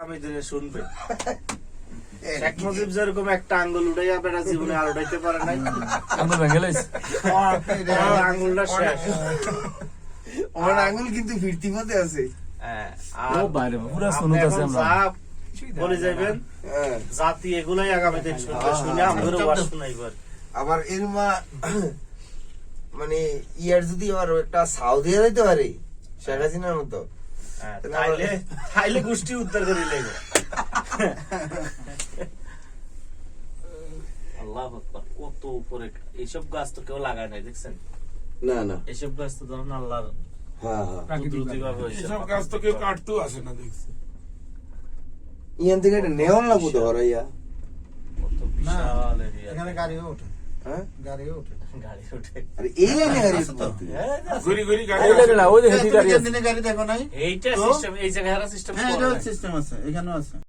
আমি দিনে শুনবে শেখ মুজিব যেরকম একটা আঙ্গুল উঠাইয়া বেড়া জীবনে আর উঠাইতে পারে নাই, আঙ্গুল ভেঙে লাইছে। আঙ্গুলটা শেষ। আমার আঙ্গুল কিন্তু ফিরতি পথে আছে। ও বাইরে পুরা আপনি শুনতে আছে এখন আমরা। যা বলে যাবেন জাতি এগুলাই আগামী দিন শুনবে, শুনে আমাদেরও ওয়াজ শোনাইবার। আবার এর মা মানে ইয়ার যদি আবার একটা সাউ দিয়ে দিতে পারে শেখ হাসিনার মতো, তাইলে গোষ্ঠী উদ্ধার করে লেগে আল্লাহ আকবার। কত উপরে এইসব গাছ তো কেউ লাগায় নাই, দেখছেন? না না এইসব গাছ তো ধরেন আল্লাহর হ্যাঁ হ্যাঁ কুদরতি ভাবে এসব গাছ তো কেউ কাটতেও আসে না, দেখছি। ইয়ান থেকে একটা নেওয়ান লাগবো তো হরাইয়া। কত বিশাল এরিয়া। এখানে গাড়িও ওঠে, হ্যাঁ গাড়িও ওঠে। গাড়ি ওঠে। আরে এই লাইনে গাড়ি উঠবো। ঘুরি ঘুরি গাড়ি ওই লাগে না, ওই যে হেঁটে তুমি গাড়ি আছে। দিনে গাড়ি দেখো নাই? এইটা তো? সিস্টেম, এই জায়গায় সিস্টেম হ্যাঁ, এটাও সিস্টেম আছে, এখানেও আছে।